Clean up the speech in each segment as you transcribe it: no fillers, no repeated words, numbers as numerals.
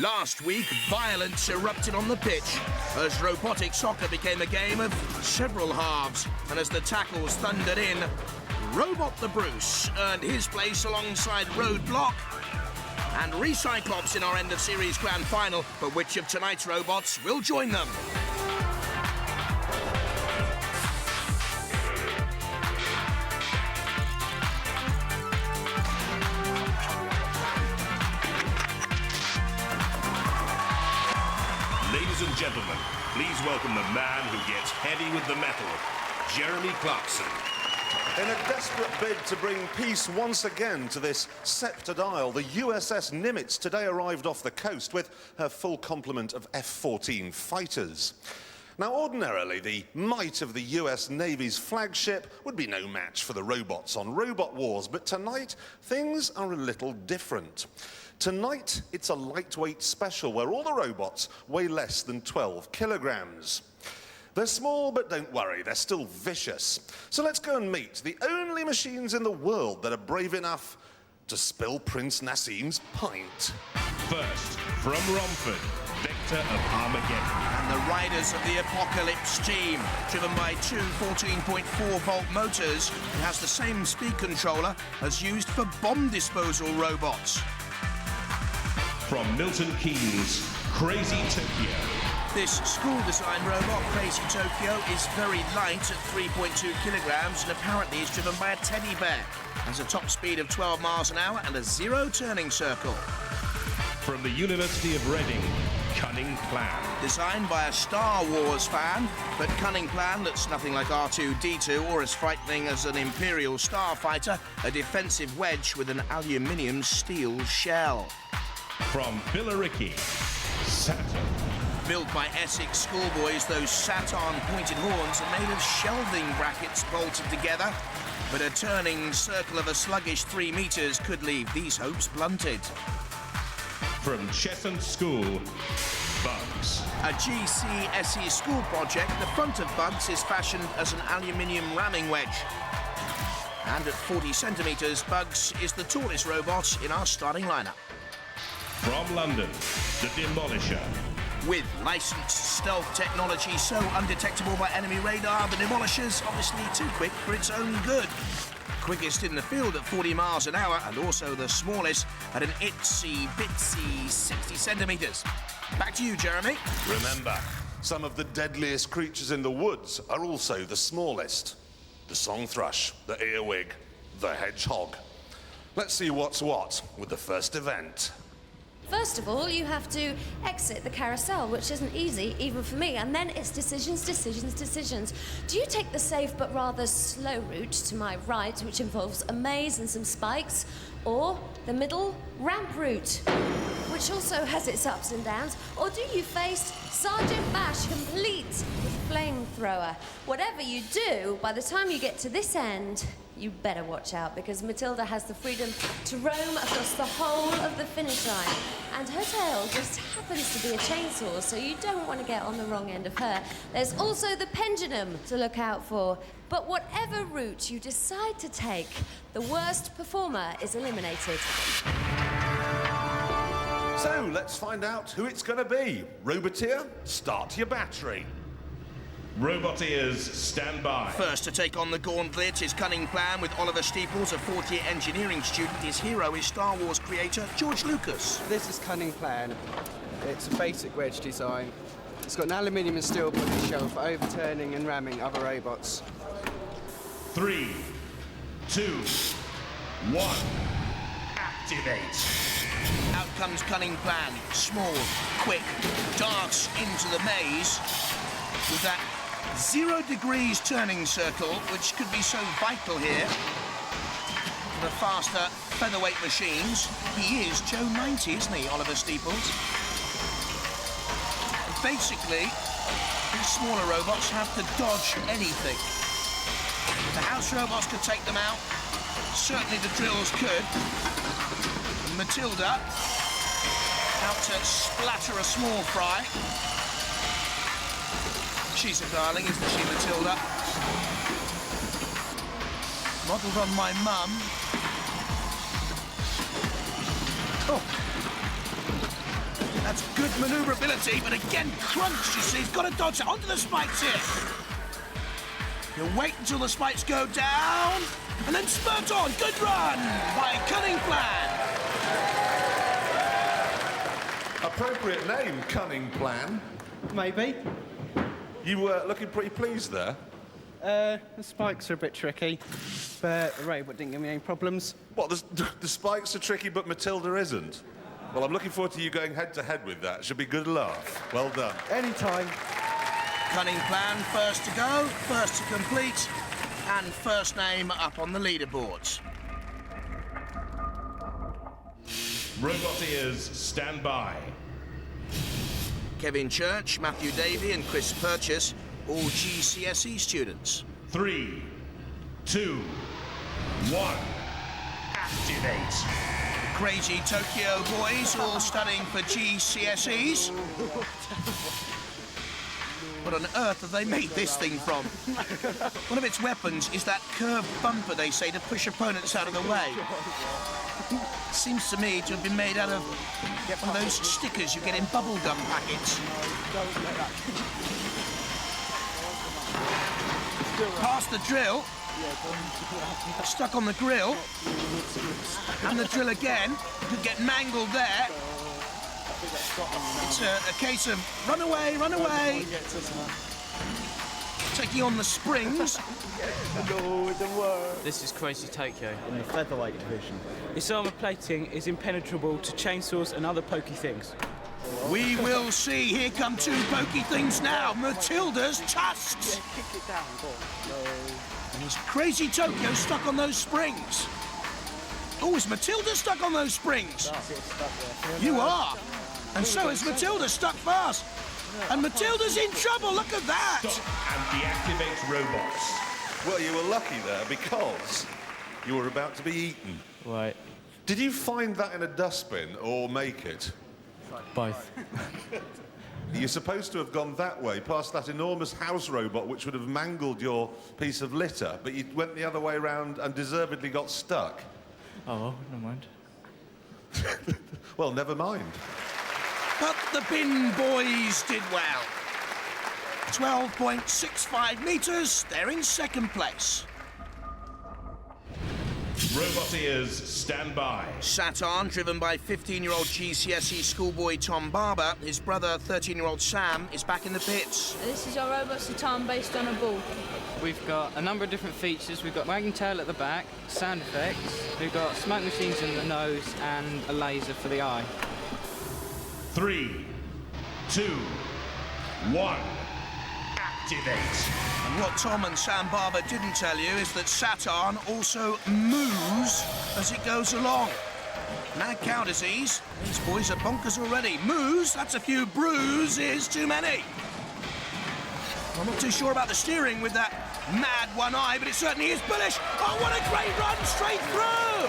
Last week, violence erupted on the pitch as robotic soccer became a game of several halves, and as the tackles thundered in, Robot the Bruce earned his place alongside Roadblock and Recyclops in our end-of-series grand final, but which of tonight's robots will join them? Ladies and gentlemen, please welcome the man who gets heavy with the metal, Jeremy Clarkson. In a desperate bid to bring peace once again to this sceptred isle, the USS Nimitz today arrived off the coast with her full complement of F-14 fighters. Now, ordinarily, the might of the US Navy's flagship would be no match for the robots on Robot Wars, but tonight, things are a little different. Tonight, it's a lightweight special where all the robots weigh less than 12 kilograms. They're small, but don't worry, they're still vicious. So let's go and meet the only machines in the world that are brave enough to spill Prince Nassim's pint. First, from Romford, Vector of Armageddon. And the riders of the Apocalypse team, driven by two 14.4-volt motors, it has the same speed controller as used for bomb disposal robots. From Milton Keynes, Crazy Tokyo. This school-designed robot, Crazy Tokyo, is very light at 3.2 kilograms and apparently is driven by a teddy bear. Has a top speed of 12 miles an hour and a zero turning circle. From the University of Reading, Cunning Plan. Designed by a Star Wars fan, but Cunning Plan looks nothing like R2-D2 or as frightening as an Imperial starfighter, a defensive wedge with an aluminium steel shell. From Billericay, Saturn. Built by Essex schoolboys, those Saturn pointed horns are made of shelving brackets bolted together, but a turning circle of a sluggish 3 meters could leave these hopes blunted. From Cheshunt School, Bugs. A GCSE school project, the front of Bugs is fashioned as an aluminium ramming wedge. And at 40 centimeters, Bugs is the tallest robot in our starting lineup. From London, the Demolisher. With licensed stealth technology so undetectable by enemy radar, the Demolisher's obviously too quick for its own good. Quickest in the field at 40 miles an hour, and also the smallest at an itsy-bitsy 60 centimeters. Back to you, Jeremy. Remember, some of the deadliest creatures in the woods are also the smallest. The song thrush, the earwig, the hedgehog. Let's see what's what with the first event. First of all, you have to exit the carousel, which isn't easy, even for me, and then it's decisions, decisions, decisions. Do you take the safe but rather slow route to my right, which involves a maze and some spikes, or the middle ramp route, which also has its ups and downs, or do you face Sergeant Bash complete with flamethrower? Whatever you do, by the time you get to this end, you better watch out, because Matilda has the freedom to roam across the whole of the finish line. And her tail just happens to be a chainsaw, so you don't want to get on the wrong end of her. There's also the pendulum to look out for. But whatever route you decide to take, the worst performer is eliminated. So let's find out who it's going to be. Roboteer, start your battery. Roboteers, stand by. First to take on the gauntlet is Cunning Plan with Oliver Steeples, a fourth-year engineering student. His hero is Star Wars creator George Lucas. This is Cunning Plan. It's a basic wedge design. It's got an aluminium and steel body shell for overturning and ramming other robots. 3, 2, 1, activate. Out comes Cunning Plan, small, quick, darts into the maze with that 0 degrees turning circle, which could be so vital here for the faster featherweight machines. He is Joe 90, isn't he, Oliver Steeples? Basically, these smaller robots have to dodge anything. The house robots could take them out. Certainly the drills could. Matilda out to splatter a small fry. She's a darling, isn't she, Matilda? Modelled on my mum. Oh. That's good maneuverability, but again, crunch, you see. He's got to dodge it onto the spikes here. He'll wait until the spikes go down, and then spurt on. Good run by Cunning Plan. Appropriate name, Cunning Plan. Maybe. You were looking pretty pleased there. The spikes are a bit tricky, but the robot didn't give me any problems. What, the spikes are tricky, but Matilda isn't? Well, I'm looking forward to you going head-to-head with that. Should be good laugh. Well done. Anytime. Cunning Plan, first to go, first to complete, and first name up on the leaderboards. Robot ears, stand by. Kevin Church, Matthew Davey, and Chris Purchase, all GCSE students. 3, 2, 1. Activate. Crazy Tokyo boys, all studying for GCSEs. What on earth have they made this thing from? One of its weapons is that curved bumper, they say, to push opponents out of the way. Seems to me to have been made out of one of those stickers you get in bubblegum packets. Past the drill, stuck on the grill, and the drill again. Could get mangled there. It's a case of run away, run away. Taking on the springs. This is Crazy Tokyo. In the featherweight division. Its armor plating is impenetrable to chainsaws and other pokey things. We will see. Here come two pokey things now. Matilda's tusks. And is Crazy Tokyo stuck on those springs? Oh, is Matilda stuck on those springs? You are. And so is Matilda, stuck fast. And Matilda's in trouble, look at that! Stop and deactivate robots. Well, you were lucky there because you were about to be eaten. Right. Did you find that in a dustbin or make it? Both. You're supposed to have gone that way, past that enormous house robot which would have mangled your piece of litter, but you went the other way around and deservedly got stuck. Oh, well, never mind. Well, never mind. But the bin boys did well. 12.65 metres, they're in second place. Robot ears, stand by. Saturn, driven by 15-year-old GCSE schoolboy Tom Barber, his brother, 13-year-old Sam, is back in the pits. This is our robot Saturn based on a ball. We've got a number of different features. We've got wagging tail at the back, sound effects, we've got smoke machines in the nose, and a laser for the eye. 3, 2, 1. Activate. And what Tom and Sam Barber didn't tell you is that Saturn also moves as it goes along. Mad cow disease. These boys are bonkers already. Moves, that's a few bruises too many. I'm not too sure about the steering with that mad one eye, but it certainly is bullish. Oh, what a great run straight through!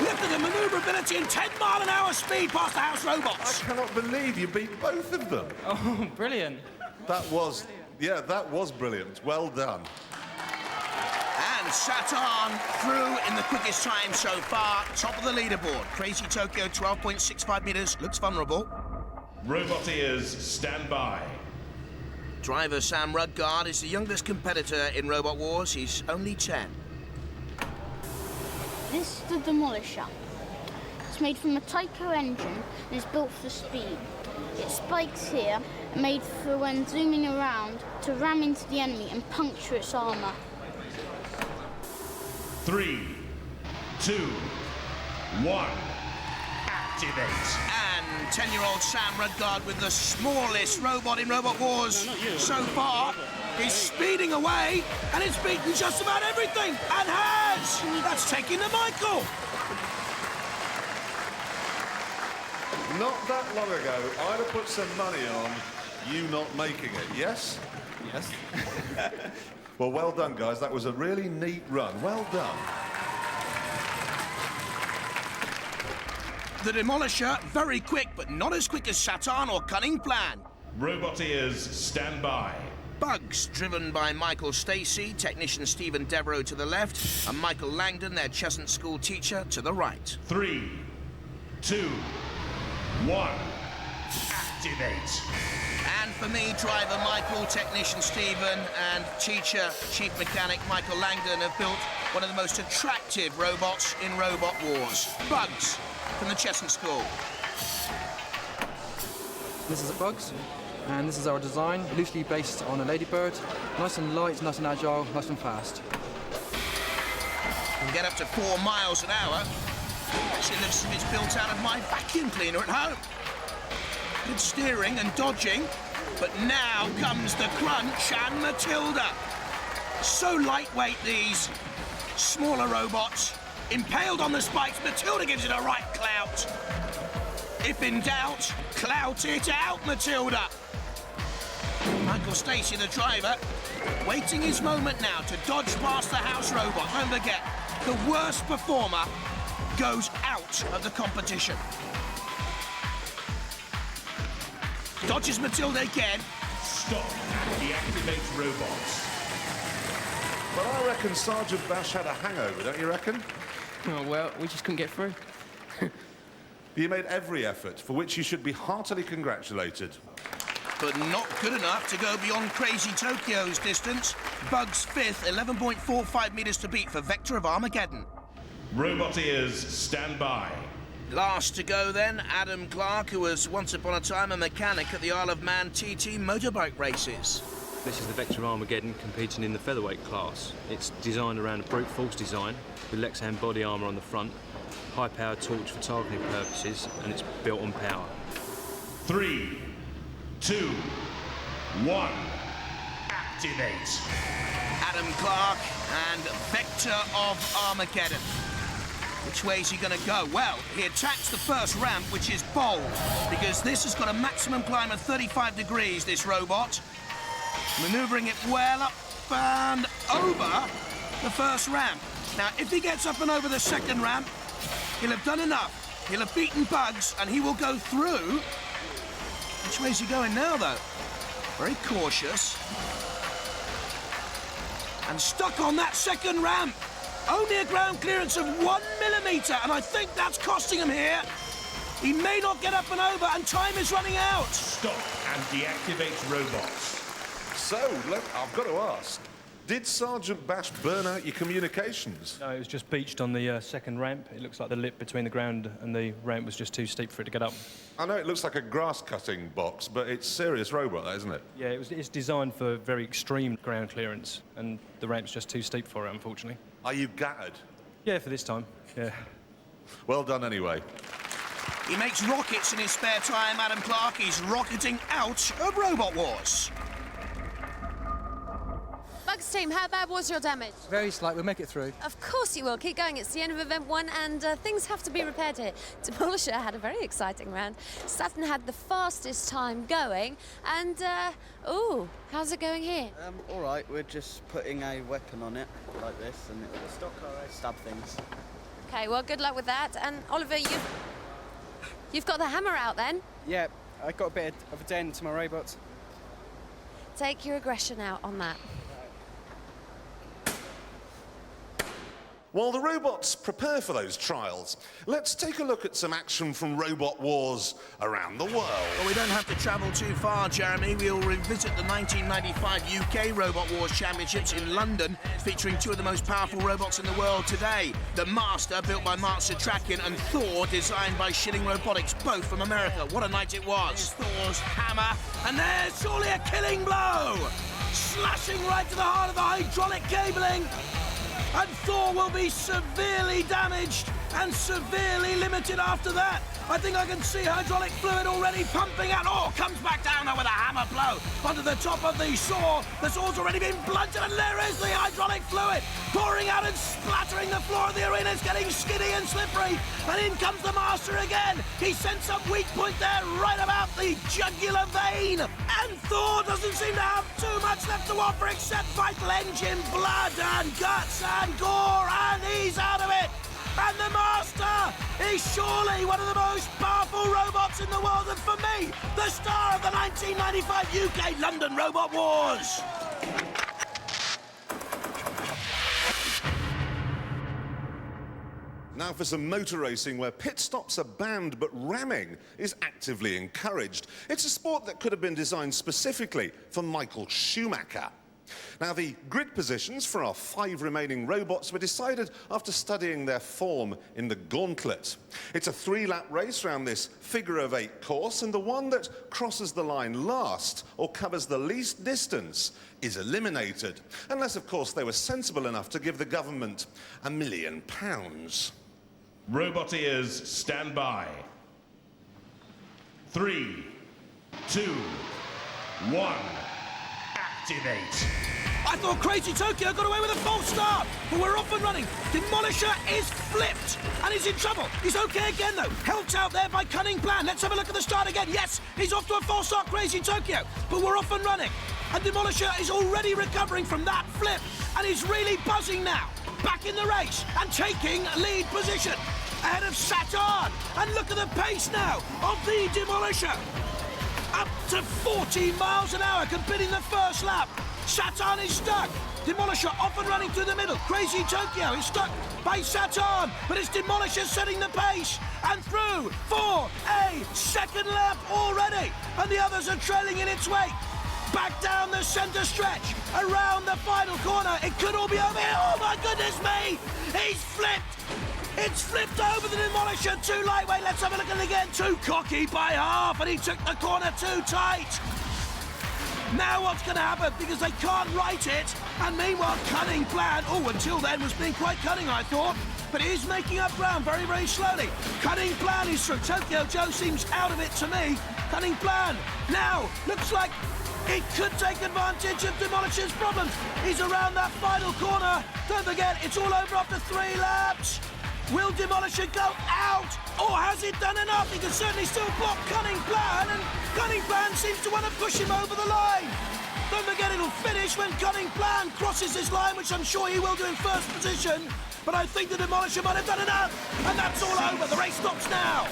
Lifted the manoeuvrability in 10-mile-an-hour speed past the house robots. I cannot believe you beat both of them. Oh, brilliant. That was brilliant. Well done. And Saturn through in the quickest time so far, top of the leaderboard. Crazy Tokyo, 12.65 metres, looks vulnerable. Robot ears, stand by. Driver Sam Rudgard is the youngest competitor in Robot Wars. He's only 10. This is the Demolisher. It's made from a Tyco engine and is built for speed. Its spikes here are made for when zooming around to ram into the enemy and puncture its armour. 3, 2, 1. Activate. And 10-year-old Sam Rudgard with the smallest robot in Robot Wars so far is speeding away, and it's beaten just about everything, and has! That's taking the Michael. Not that long ago, I'd have put some money on you not making it, yes? Yes. Well, well done, guys. That was a really neat run. Well done. The Demolisher, very quick, but not as quick as Saturn or Cunning Plan. Robot ears, stand by. Bugs, driven by Michael Stacey, technician Stephen Devereaux to the left, and Michael Langdon, their Cheshunt School teacher, to the right. 3, 2, 1. Activate. And for me, driver Michael, technician Stephen, and teacher, chief mechanic Michael Langdon have built one of the most attractive robots in Robot Wars. Bugs from the Cheshunt School. This is a Bugs, and this is our design, loosely based on a ladybird. Nice and light, nice and agile, nice and fast. Can get up to 4 miles an hour. Actually looks as if it's built out of my vacuum cleaner at home. Good steering and dodging, but now comes the crunch and Matilda. So lightweight, these smaller robots. Impaled on the spikes, Matilda gives it a right clout. If in doubt, clout it out, Matilda. Michael Stacey, the driver, waiting his moment now to dodge past the house robot. Don't forget, the worst performer goes out of the competition. Dodges Matilda again. Stop. Deactivate robots. Well, I reckon Sergeant Bash had a hangover, don't you reckon? Oh, well, we just couldn't get through. You made every effort, for which you should be heartily congratulated. But not good enough to go beyond Crazy Tokyo's distance. Bugs 5th, 11.45 metres to beat for Vector of Armageddon. Roboteers, stand by. Last to go then, Adam Clark, who was once upon a time a mechanic at the Isle of Man TT motorbike races. This is the Vector Armageddon competing in the featherweight class. It's designed around a brute force design with Lexan body armour on the front, high-powered torch for targeting purposes, and it's built on power. 3, 2, 1. Activate. Adam Clark and Vector of Armageddon. Which way is he going to go? Well, he attacks the first ramp, which is bold, because this has got a maximum climb of 35 degrees, this robot. Manoeuvring it well up and over the first ramp. Now, if he gets up and over the second ramp, he'll have done enough. He'll have beaten Bugs, and he will go through. Which way is he going now, though? Very cautious. And stuck on that second ramp. Only a ground clearance of 1 millimetre, and I think that's costing him here. He may not get up and over, and time is running out. Stop and deactivate robots. So, look, I've got to ask, did Sergeant Bash burn out your communications? No, it was just beached on the second ramp. It looks like the lip between the ground and the ramp was just too steep for it to get up. I know it looks like a grass-cutting box, but it's a serious robot, that, isn't it? Yeah, it's designed for very extreme ground clearance, and the ramp's just too steep for it, unfortunately. Are you gutted? Yeah, for this time, yeah. Well done, anyway. He makes rockets in his spare time, Adam Clark. He's rocketing out of Robot Wars. Bugs team, how bad was your damage? Very slight, we'll make it through. Of course you will. Keep going. It's the end of event 1 and things have to be repaired here. Demolisher had a very exciting round. Saturn had the fastest time going and, ooh, how's it going here? All right, we're just putting a weapon on it, like this, and it will stab things. Okay, well, good luck with that. And Oliver, you've got the hammer out then? Yeah, I got a bit of a dent to my robot. Take your aggression out on that. While the robots prepare for those trials, let's take a look at some action from Robot Wars around the world. Well, we don't have to travel too far, Jeremy. We'll revisit the 1995 UK Robot Wars Championships in London, featuring 2 of the most powerful robots in the world today. The Master, built by Mark Satrakin, and Thor, designed by Schilling Robotics, both from America. What a night it was. Thor's hammer, and there's surely a killing blow! Slashing right to the heart of the hydraulic cabling. And Thor will be severely damaged and severely limited after that. I think I can see hydraulic fluid already pumping out. Oh, comes back down though with a hammer blow onto the top of the saw. The saw's already been blunted, and there is the hydraulic fluid pouring out and splattering the floor of the arena. It's getting skiddy and slippery. And in comes the Master again. He sends up weak point there right about the jugular vein. And Thor doesn't seem to have too much left to offer except vital engine, blood and guts and gore, and he's out of it. And the Master is surely one of the most powerful robots in the world, and for me, the star of the 1995 UK London Robot Wars. Now for some motor racing where pit stops are banned but ramming is actively encouraged. It's a sport that could have been designed specifically for Michael Schumacher. Now the grid positions for our 5 remaining robots were decided after studying their form in the gauntlet. It's a 3-lap race around this figure-of-8 course, and the one that crosses the line last or covers the least distance is eliminated. Unless, of course, they were sensible enough to give the government £1 million. Robot ears, stand by. 3, 2, 1, activate. I thought Crazy Tokyo got away with a false start, but we're off and running. Demolisher is flipped, and he's in trouble. He's okay again, though. Helped out there by Cunning Plan. Let's have a look at the start again. Yes, he's off to a false start, Crazy Tokyo, but we're off and running. And Demolisher is already recovering from that flip, and he's really buzzing now. Back in the race and taking lead position ahead of Saturn. And look at the pace now of the Demolisher. Up to 40 miles an hour completing the first lap. Saturn is stuck. Demolisher off and running through the middle. Crazy Tokyo is stuck by Saturn, but it's Demolisher setting the pace and through for a second lap already. And the others are trailing in its wake. Back down the centre stretch, around the final corner. It could all be over here. Oh my goodness me! He's flipped. It's flipped over the Demolisher. Too lightweight. Let's have a look at it again. Too cocky by half, and he took the corner too tight. Now what's going to happen? Because they can't right it. And meanwhile, Cunning Plan, until then was being quite cunning, I thought. But he is making up ground very, very slowly. Cunning Plan is through. Tokyo Joe seems out of it to me. Cunning Plan now looks like it could take advantage of Demolisher's problems. He's around that final corner. Don't forget, it's all over after 3 laps. Will Demolisher go out, or has it done enough? He can certainly still block Cunning Plan, and Cunning Plan seems to want to push him over the line. Don't forget, it'll finish when Cunning Plan crosses this line, which I'm sure he will do in first position. But I think the Demolisher might have done enough, and that's all over. The race stops now.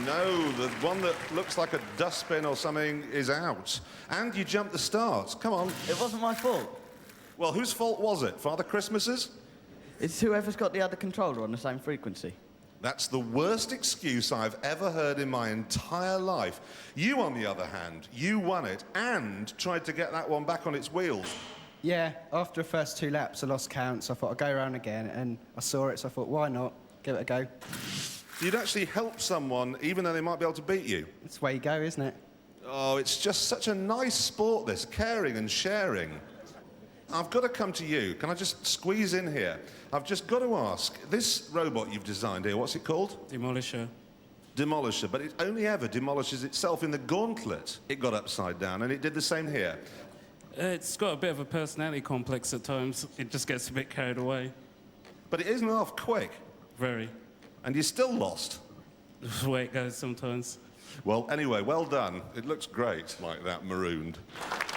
No. The one that looks like a dustbin or something is out. And you jumped the start. Come on. It wasn't my fault. Well, whose fault was it? Father Christmas's? It's whoever's got the other controller on the same frequency. That's the worst excuse I've ever heard in my entire life. You, on the other hand, you won it and tried to get that one back on its wheels. Yeah, after the first 2 laps, I lost count, so I thought I'd go around again, and I saw it, so I thought, why not? Give it a go. You'd actually help someone, even though they might be able to beat you. It's the way you go, isn't it? Oh, it's just such a nice sport, this, caring and sharing. I've got to come to you. Can I just squeeze in here? I've just got to ask, this robot you've designed here, what's it called? Demolisher. Demolisher, but it only ever demolishes itself in the gauntlet. It got upside down, and it did the same here. It's got a bit of a personality complex at times. It just gets a bit carried away. But it isn't half quick. Very. And you're still lost. That's the way it goes sometimes. Well, anyway, well done. It looks great, like that marooned.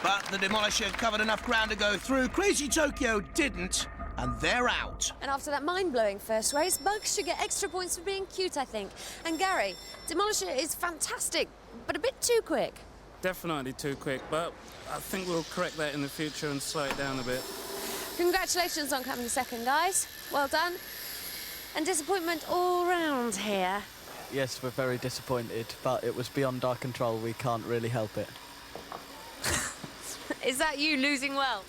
But the Demolisher covered enough ground to go through. Crazy Tokyo didn't, and they're out. And after that mind-blowing first race, Bugs should get extra points for being cute, I think. And Gary, Demolisher is fantastic, but a bit too quick. Definitely too quick, but I think we'll correct that in the future and slow it down a bit. Congratulations on coming second, guys. Well done. And disappointment all round here. Yes, we're very disappointed, but it was beyond our control. We can't really help it. Is that you losing well?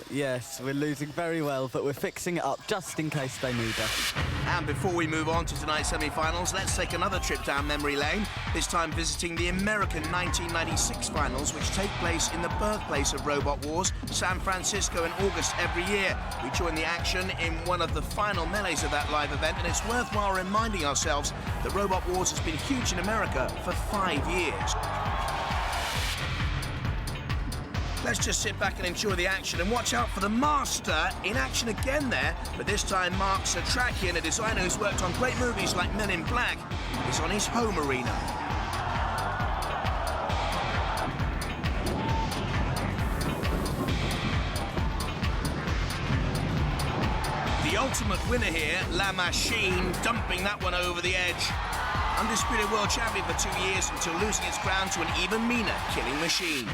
Yes, we're losing very well, but we're fixing it up just in case they need us. And before we move on to tonight's semi-finals, let's take another trip down memory lane, this time visiting the American 1996 finals, which take place in the birthplace of Robot Wars, San Francisco, in August every year. We join the action in one of the final melees of that live event, and it's worthwhile reminding ourselves that Robot Wars has been huge in America for 5 years. Let's just sit back and enjoy the action and watch out for the Master in action again there. But this time, Mark Satrakian, a designer who's worked on great movies like Men in Black, is on his home arena. The ultimate winner here, La Machine, dumping that one over the edge. Undisputed world champion for 2 years until losing its crown to an even meaner Killing Machine.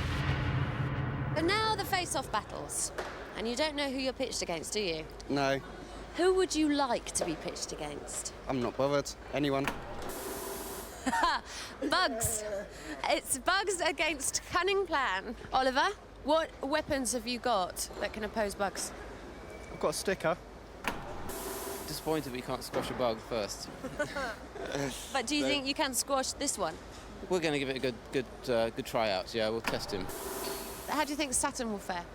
But now the face-off battles. And you don't know who you're pitched against, do you? No, Who would you like to be pitched against? I'm not bothered. Anyone. Bugs. It's Bugs against Cunning Plan. Oliver, what weapons have you got that can oppose Bugs? I've got a sticker. Disappointed we can't squash a bug first. But do you think you can squash this one? We're going to give it a good try-out. Yeah, we'll test him. How do you think Saturn will fare?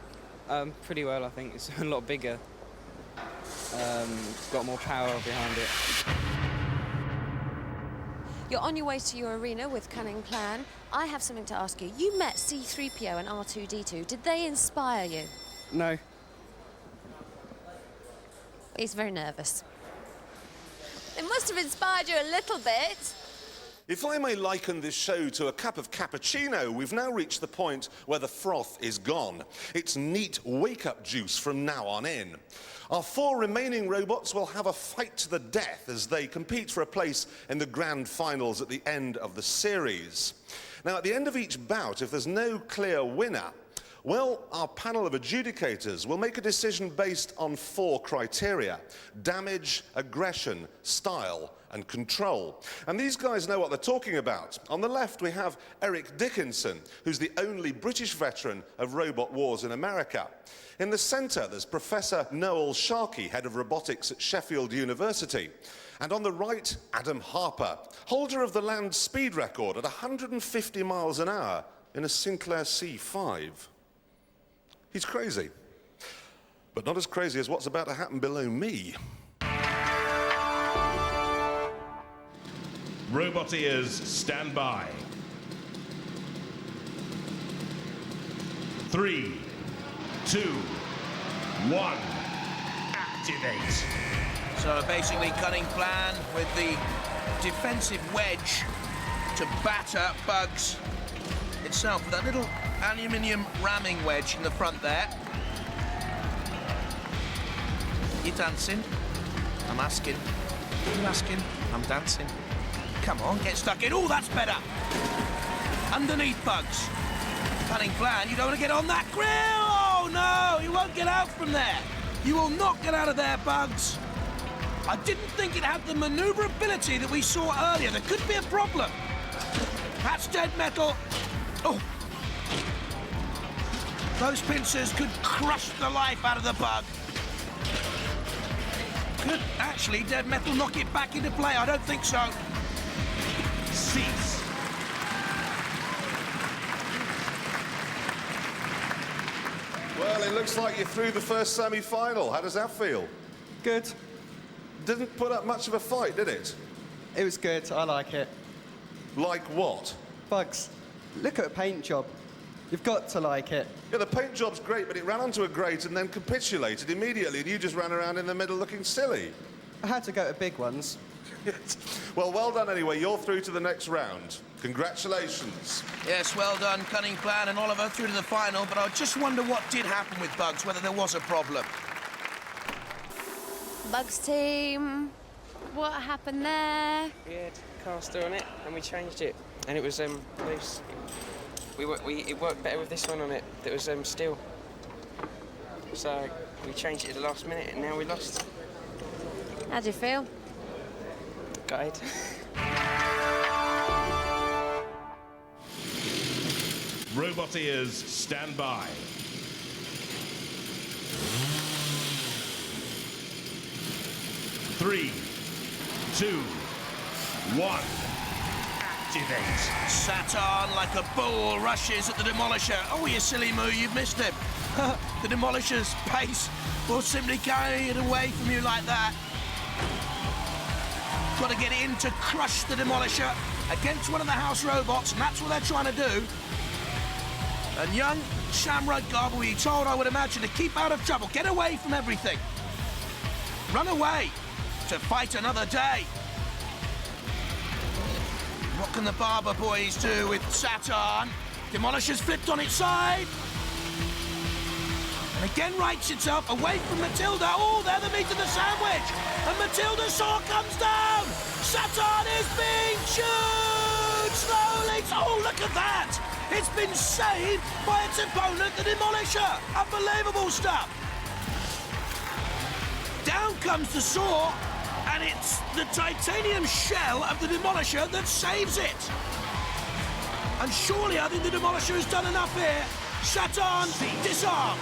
Pretty well, I think. It's a lot bigger. Got more power behind it. You're on your way to your arena with Cunning Plan. I have something to ask you. You met C-3PO and R2-D2. Did they inspire you? No. He's very nervous. It must have inspired you a little bit. If I may liken this show to a cup of cappuccino, we've now reached the point where the froth is gone. It's neat wake-up juice from now on in. Our 4 remaining robots will have a fight to the death as they compete for a place in the grand finals at the end of the series. Now, at the end of each bout, if there's no clear winner, well, our panel of adjudicators will make a decision based on 4 criteria: damage, aggression, style, and control. And these guys know what they're talking about. On the left, we have Eric Dickinson, who's the only British veteran of robot wars in America. In the centre, there's Professor Noel Sharkey, head of robotics at Sheffield University. And on the right, Adam Harper, holder of the land speed record at 150 miles an hour in a Sinclair C5. He's crazy, but not as crazy as what's about to happen below me. Roboteers, stand by. 3, 2, 1, activate. So basically Cunning Plan with the defensive wedge to batter Bugs itself with that little aluminium ramming wedge in the front there. You dancing? I'm asking. You asking? I'm dancing. Come on, get stuck in. Oh, that's better. Underneath Bugs. Cunning Plan, you don't want to get on that grill. Oh, no, you won't get out from there. You will not get out of there, Bugs. I didn't think it had the maneuverability that we saw earlier. There could be a problem. That's dead metal. Oh. Those pincers could crush the life out of the bug. Could actually dead metal knock it back into play? I don't think so. Cease. Well, it looks like you're through the first semi-final. How does that feel? Good. Didn't put up much of a fight, did it? It was good. I like it. Like what? Bugs. Look at the paint job. You've got to like it. Yeah, the paint job's great, but it ran onto a grate and then capitulated immediately, and you just ran around in the middle looking silly. I had to go to big ones. Well, well done anyway. You're through to the next round. Congratulations. Yes, well done, Cunning Plan and Oliver through to the final, but I just wonder what did happen with Bugs, whether there was a problem. Bugs team, what happened there? We had caster on it and we changed it, and it was loose. It worked better with this one on it. That was steel. So we changed it at the last minute, and now we lost. How do you feel? Gutted. Roboteers, stand by. 3, 2, 1. Activate. Saturn, like a bull, rushes at the Demolisher. Oh, you silly moo, you've missed him. The Demolisher's pace will simply carry it away from you like that. Got to get in to crush the Demolisher against one of the house robots, and that's what they're trying to do. And young Sam Rudgar will be told, I would imagine, to keep out of trouble. Get away from everything. Run away to fight another day. What can the Barber boys do with Saturn? Demolisher's flipped on its side. And again rights itself away from Matilda. Oh, they're the meat of the sandwich. And Matilda's saw comes down. Saturn is being chewed slowly. Oh, look at that. It's been saved by its opponent, the Demolisher. Unbelievable stuff. down comes the saw, and it's the titanium shell of the Demolisher that saves it. And surely I think the Demolisher has done enough here. Satan, disarm.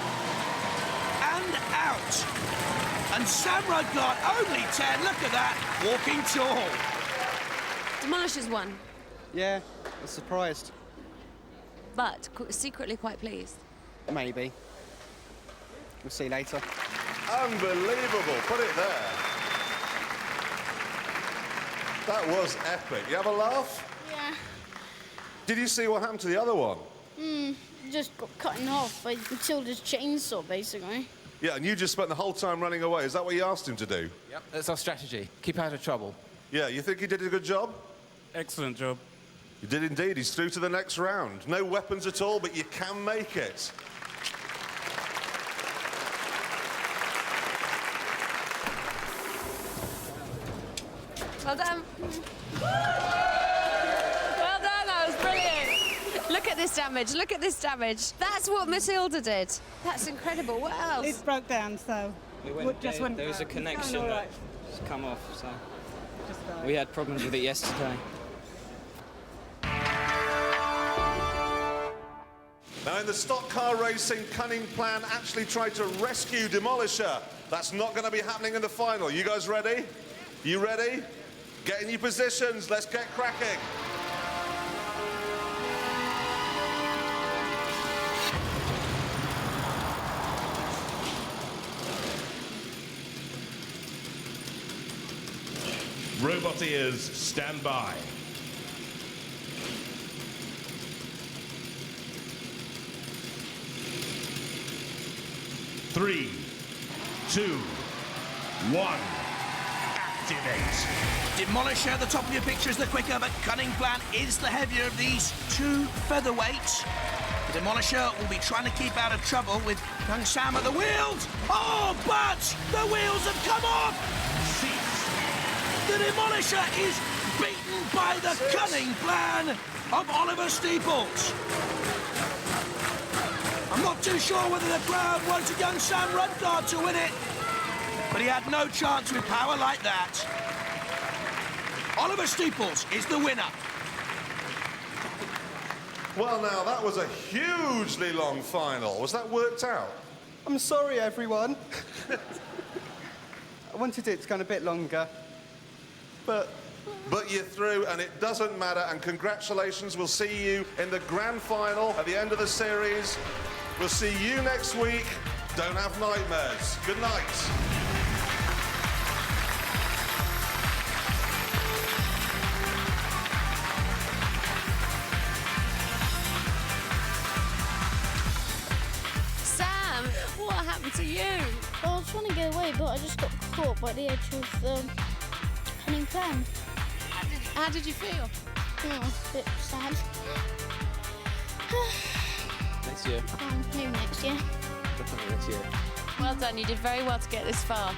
And out. And Sam Rudd got only 10, look at that, walking tall. Demolisher's won, Yeah, I was surprised. but secretly quite pleased. Maybe. We'll see later. Unbelievable. Put it there. That was epic. You have a laugh? Yeah. Did you see what happened to the other one? Just got cut in half by Matilda's chainsaw, basically. Yeah, and you just spent the whole time running away. Is that what you asked him to do? Yep, that's our strategy. Keep out of trouble. Yeah, you think he did a good job? Excellent job. He did indeed. He's through to the next round. No weapons at all, but you can make it. Well done. Well done, that was brilliant. Look at this damage, look at this damage. That's what Matilda did. That's incredible. What else? It broke down, so It just there, went. there was a connection all that right. just come off, so Just died. we had problems with it yesterday. Now, in the stock car racing, Cunning Plan actually tried to rescue Demolisher. That's not going to be happening in the final. You guys ready? You ready? Get in your positions. Let's get cracking. Robot ears, stand by. Three, two, one, activate. Demolisher at the top of your picture is the quicker, but Cunning Plan is the heavier of these two featherweights. The Demolisher will be trying to keep out of trouble with young Sam at the wheels. Oh, but the wheels have come off! The Demolisher is beaten by the Cunning Plan of Oliver Steeples. I'm not too sure whether the crowd wanted young Sam Rudgard to win it, but he had no chance with power like that. Oliver Steeples is the winner. Well, now, that was a hugely long final. Was that worked out? I'm sorry, everyone. I wanted it to go a bit longer, but you're through, and it doesn't matter, and congratulations. We'll see you in the grand final at the end of the series. We'll see you next week. Don't have nightmares. Good night. Sam, what happened to you? Well, I was trying to get away, but I just got caught by the edge of the Cunning Plan. How did you feel? Yeah, a bit sad. Next year. Maybe next year. Definitely next year. Well done, you did very well to get this far.